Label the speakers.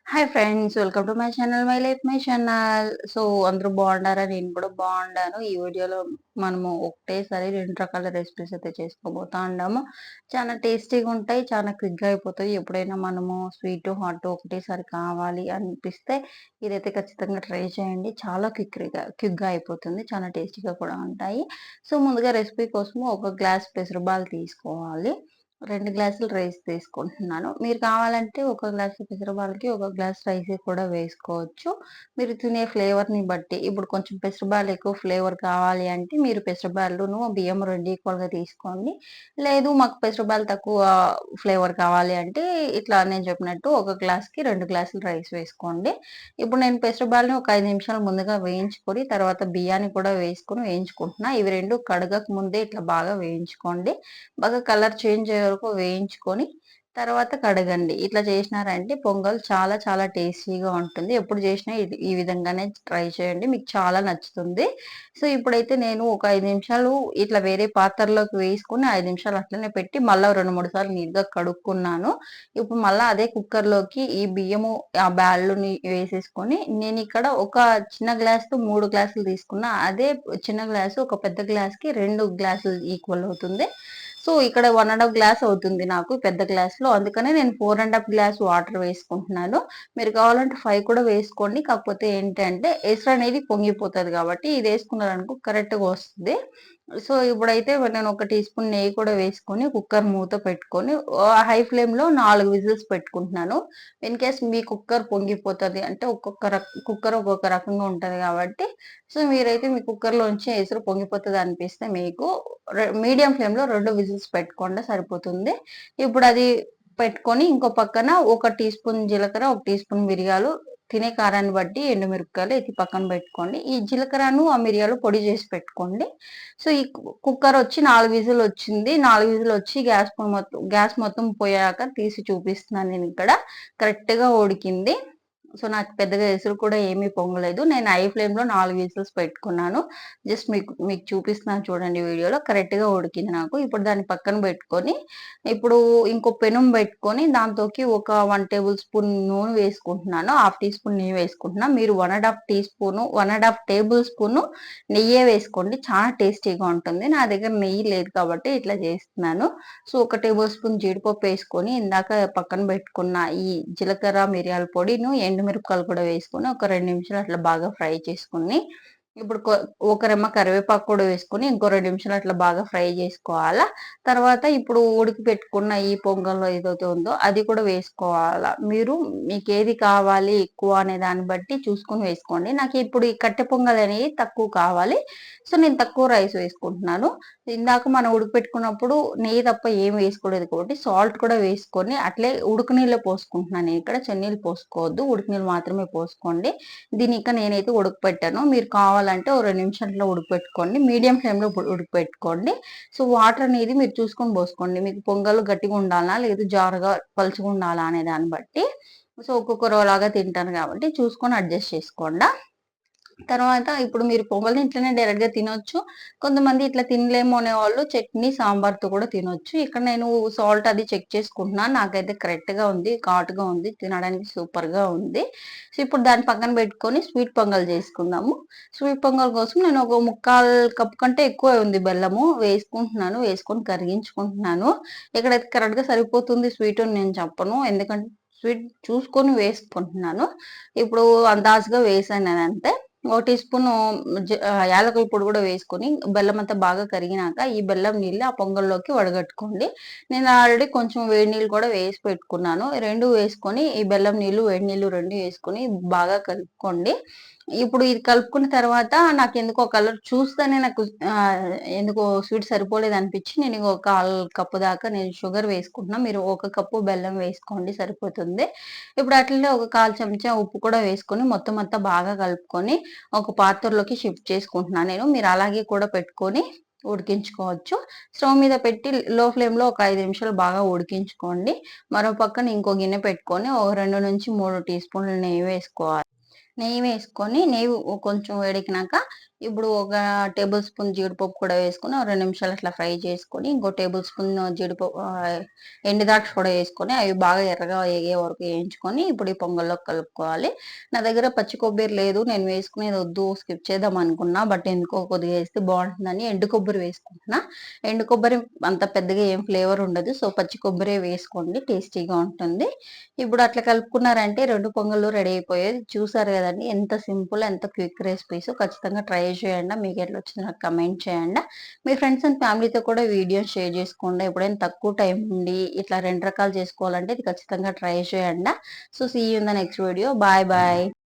Speaker 1: Hi friends, welcome to my channel, my life my channel. So అందరూ బాగుండారా? నేను కూడా బాగుండాను. ఈ వీడియోలో మనము ఒకటేసారి 2 రకాల రెసిపీస్ అయితే చేసుకోబోతా ఉన్నాము. చాలా టేస్టీగా ఉంటాయి, చాలా క్విక్గా అయిపోతాయి. ఎప్పుడైనా మనము స్వీట్ హాట్ ఒకటేసారి కావాలి అనిపిస్తే ఇదైతే ఖచ్చితంగా ట్రై చేయండి. చాలా క్విక్గా అయిపోతుంది, చాలా టేస్టీగా కూడా ఉంటాయి. సో ముందుగా రెసిపీ కోసము ఒక గ్లాస్ పెసరబాలు తీసుకోవాలి. 2 గ్లాసులు రైస్ తీసుకుంటున్నాను. మీరు కావాలంటే ఒక గ్లాసు పెసరబాలకి ఒక గ్లాస్ రైస్ కూడా వేసుకోవచ్చు. మీరు తినే ఫ్లేవర్‌ని బట్టి. ఇప్పుడు కొంచెం పెసరబాలు ఎక్కువ ఫ్లేవర్ కావాలి అంటే మీరు పెసరబాలును, బియ్యం 2 ఈక్వల్‌గా తీసుకోండి. లేదు మాకు పెసరబాలు తక్కువ ఫ్లేవర్ కావాలి అంటే ఇట్లా నేను చెప్పినట్టు ఒక గ్లాస్‌కి 2 గ్లాసులు రైస్ వేసుకోండి. ఇప్పుడు నేను పెసరబాలుని ఒక 5 నిమిషాలు ముందుగా వేయించుకొని తర్వాత బియ్యాన్ని కూడా వేసుకొని వేయించుకుంటున్నా. ఇవి 2 కడగక ముందే ఇట్లా బాగా వేయించుకోండి. బాగా కలర్ చేంజ్ అయ్యే వరకు వేయించుకొని తర్వాత కడగండి. ఇట్లా చేసినారంటే పొంగల్ చాలా చాలా టేస్టీగా ఉంటుంది. ఎప్పుడు చేసినా ఈ విధంగానే ట్రై చేయండి. మీకు చాలా నచ్చుతుంది. సో ఇప్పుడైతే నేను ఒక 5 నిమిషాలు ఇట్లా వేరే పాత్రలోకి వేసుకొని 5 నిమిషాలు అట్లనే పెట్టి మళ్ళా 2, 3 సార్లు నీట్‌గా కడుక్కున్నాను. ఇప్పుడు మళ్ళా అదే కుక్కర్‌లోకి ఈ బియ్యము, ఆ బ్యాళ్ళుని వేసేసుకొని నేనిక్కడ ఒక చిన్న గ్లాస్‌తో 3 గ్లాసులు తీసుకున్నా. అదే చిన్న గ్లాసు ఒక పెద్ద గ్లాస్‌కి 2 గ్లాసులు ఈక్వల్ అవుతుంది. సో ఇక్కడ 1 ½ గ్లాస్ అవుతుంది నాకు పెద్ద గ్లాస్‌లో. అందుకనే నేను 4 ½ గ్లాస్ వాటర్ వేసుకుంటున్నాను. మీరు కావాలంటే 5 కూడా వేసుకోండి. కాకపోతే ఏంటంటే ఎసరనేది పొంగిపోతది కాబట్టి ఇదేసుకున్నారనుకో కరెక్ట్‌గా వస్తది. సో ఇప్పుడైతే నేను ఒక టీ స్పూన్ నెయ్యి కూడా వేసుకొని కుక్కర్ మూత పెట్టుకొని హై ఫ్లేమ్‌లో 4 విజిల్స్ పెట్టుకుంటున్నాను. ఇన్ కేస్ మీ కుక్కర్ పొంగిపోతది అంటే కుక్కర్ ఒక్కొక్క రకంగా ఉంటది కాబట్టి సో మీరైతే మీ కుక్కర్‌లోంచి ఎసురు పొంగిపోతది అనిపిస్తే మీకు మీడియం ఫ్లేమ్‌లో 2 విజిల్స్ పెట్టుకోండి సరిపోతుంది. ఇప్పుడది పెట్టుకొని ఇంకో పక్కన ఒక టీ స్పూన్ జీలకర్ర, ఒక టీ స్పూన్ మిరియాలు, తినే కారాన్ని బట్టి ఎండుమిరపకాయలు ఎత్తి పక్కన పెట్టుకోండి. ఈ జీలకర్రను, ఆ మిరియాలు పొడి చేసి పెట్టుకోండి. సో ఈ కుక్కరొచ్చి 4 విజిలొచ్చింది. 4 విజిలొచ్చి గ్యాస్ మొత్తం పోయాక తీసి చూపిస్తున్నాను నేనిక్కడ. కరెక్ట్‌గా ఉడికింది. సో నాకు పెద్దగా ఎసురు కూడా ఏమీ పొంగలేదు. నేను హై ఫ్లేమ్‌లో 4 విజిల్స్ పెట్టుకున్నాను. జస్ట్ మీకు చూపిస్తున్నాను చూడండి వీడియోలో. కరెక్ట్‌గా ఉడికింది నాకు. ఇప్పుడు దాన్ని పక్కన బెట్టుకొని, ఇప్పుడు ఇంకో పెనం బెట్టుకొని దాంతోకి ఒక 1 టేబుల్ స్పూన్ నూనె వేసుకుంటున్నాను. హాఫ్ టీ స్పూన్ నెయ్యి వేసుకుంటున్నా. మీరు 1 ½ టేబుల్ స్పూను నెయ్యే వేసుకోండి. చాలా టేస్టీగా ఉంటుంది. నా దగ్గర నెయ్యి లేదు కాబట్టి ఇట్లా చేస్తున్నాను. సో ఒక టేబుల్ స్పూన్ జీడిపప్పు వేసుకొని ఇందాక పక్కన బెట్టుకున్న ఈ జీలకర్ర, మిరియాల పొడిను, ఎండుమిరపకాయలు కూడా వేసుకొని ఒక 2 నిమిషాలు అట్లా బాగా ఫ్రై చేసుకొని ఇప్పుడు ఒక రెమ్మ కరివేపాకు కూడా వేసుకొని ఇంకో 2 నిమిషాలు అట్లా బాగా ఫ్రై చేసుకోవాలా. తర్వాత ఇప్పుడు ఉడికి పెట్టుకున్న ఈ పొంగల్ ఏదైతే ఉందో అది కూడా వేసుకోవాలా. మీకేది కావాలి ఎక్కువ అనే దాన్ని బట్టి చూసుకొని వేసుకోండి. నాకు ఇప్పుడు ఈ కట్టె పొంగల్ అనేది తక్కువ కావాలి. సో నేను తక్కువ రైస్ వేసుకుంటున్నాను. ఇందాక మనం ఉడకపెట్టుకున్నప్పుడు నెయ్యి తప్ప ఏమి వేసుకోలేదు కాబట్టి సాల్ట్ కూడా వేసుకొని అట్లే ఉడుకునీళ్ళే పోసుకుంటున్నాను నేనిక్కడ. చెన్నీళ్ళు పోసుకోవద్దు. ఉడుకునీళ్ళు మాత్రమే పోసుకోండి. దీన్ని ఇక నేనైతే ఉడకపెట్టాను. మీరు కావాలంటే ఓ 2 నిమిషాల్లో ఉడకపెట్టుకోండి. మీడియం ఫ్లేమ్‌లో ఉడకపెట్టుకోండి. సో వాటర్ అనేది మీరు చూసుకొని పోసుకోండి. మీకు పొంగల్ గట్టిగా ఉండాలనా? లేదు జారుగా పలుచగా ఉండాలా అనే దాన్ని బట్టి. సో ఒక్కొక్కరోలాగా తింటాను కాబట్టి చూసుకొని అడ్జస్ట్ చేసుకోండా. తర్వాత ఇప్పుడు మీరు పొంగల్‌ని ఇట్లనే డైరెక్ట్‌గా తినొచ్చు. కొంతమంది ఇట్లా తినలేము అనేవాళ్ళు చట్నీ, సాంబార్‌తో కూడా తినొచ్చు. ఇక్కడ నేను సాల్ట్ అది చెక్ చేసుకుంటున్నాను. నాకైతే కరెక్ట్‌గా ఉంది. ఘాటుగా ఉంది. తినడానికి సూపర్‌గా ఉంది. సో ఇప్పుడు దాన్ని పక్కన పెట్టుకొని స్వీట్ పొంగల్ చేసుకుందాము. స్వీట్ పొంగల్ కోసం నేను ఒక ముక్కాల్ కప్ కంటే ఎక్కువే ఉంది బెల్లము. వేసుకుంటున్నాను. వేసుకొని కరిగించుకుంటున్నాను. ఇక్కడైతే కరెక్ట్‌గా సరిపోతుంది స్వీట్ అని నేను చెప్పను. ఎందుకంటే స్వీట్ చూసుకొని వేసుకుంటున్నాను. ఇప్పుడు అందాజుగా వేసాను నేనంతే. ఓ టీ స్పూను యాలకుల పొడి కూడా వేసుకొని బెల్లమంతా బాగా కరిగినాక ఈ బెల్లం నీళ్ళు ఆ పొంగల్లోకి వడగట్టుకోండి. నేను ఆల్రెడీ కొంచెం వేడి నీళ్ళు కూడా వేసి పెట్టుకున్నాను. 2 వేసుకొని ఈ బెల్లం నీళ్ళు, వేడి నీళ్ళు 2 వేసుకొని బాగా కలుపుకోండి. ఇప్పుడు ఇది కలుపుకున్న తర్వాత నాకెందుకో కలర్ చూస్తేనే నాకు ఎందుకో స్వీట్ సరిపోలేదనిపించి నేను ఇంకో 1/4 కప్పు దాకా నేను షుగర్ వేసుకుంటున్నా. మీరు ఒక కప్పు బెల్లం వేసుకోండి సరిపోతుంది. ఇప్పుడు అట్లనే ఒక 1/4 చెంచా ఉప్పు కూడా వేసుకొని మొత్తం అంతా బాగా కలుపుకొని ఒక పాత్రలోకి షిఫ్ట్ చేసుకుంటున్నాను నేను. మీరు అలాగే కూడా పెట్టుకొని ఉడికించుకోవచ్చు. స్టవ్ మీద పెట్టి లో ఫ్లేమ్‌లో ఒక 5 నిమిషాలు బాగా ఉడికించుకోండి. మరో పక్కన ఇంకో గిన్నె పెట్టుకొని ఓ 2-3 టీ స్పూన్లు నెయ్యి వేసుకోవాలి. నెయ్యి వేసుకొని నెయ్యి కొంచెం వేడెక్కినాక ఇప్పుడు ఒక టేబుల్ స్పూన్ జీడిపప్పు కూడా వేసుకొని, ఓ 2 నిమిషాలు అట్లా ఫ్రై చేసుకొని, ఇంకో టేబుల్ స్పూన్ ఎండు ద్రాక్ష కూడా వేసుకొని, అవి బాగా ఎర్రగా ఏగే వరకు వేయించుకొని, ఇప్పుడు ఈ పొంగల్లోకి కలుపుకోవాలి. నా దగ్గర పచ్చి కొబ్బరి లేదు. నేను వేసుకునేది వద్దు స్కిప్ చేద్దాం అనుకున్నా. బట్ ఎందుకో కొద్దిగా వేస్తే బావుంటుందని ఎండు కొబ్బరి వేసుకుంటున్నా. ఎండు కొబ్బరి అంత పెద్దగా ఏం ఫ్లేవర్ ఉండదు. సో, పచ్చి కొబ్బరే వేసుకోండి టేస్టీగా ఉంటుంది. ఇప్పుడు అట్లా కలుపుకున్నారంటే 2 పొంగల్లు రెడీ అయిపోయేది. చూసారు గదండీ! ఎంత సింపుల్, ఎంత క్విక్ రెసిపీసో ఖచ్చితంగా ట్రై చేయండి. మీకెట్లొచ్చిందో నాకు కమెంట్ చేయండి. మీ ఫ్రెండ్స్ అండ్ ఫ్యామిలీతో కూడా వీడియోస్ షేర్ చేసుకోండి. ఎప్పుడైనా తక్కువ టైం ఉండి ఇట్లా 2 రకాలు చేసుకోవాలంటే ఇది ఖచ్చితంగా ట్రై చేయండి. So, see you in the next video. Bye bye.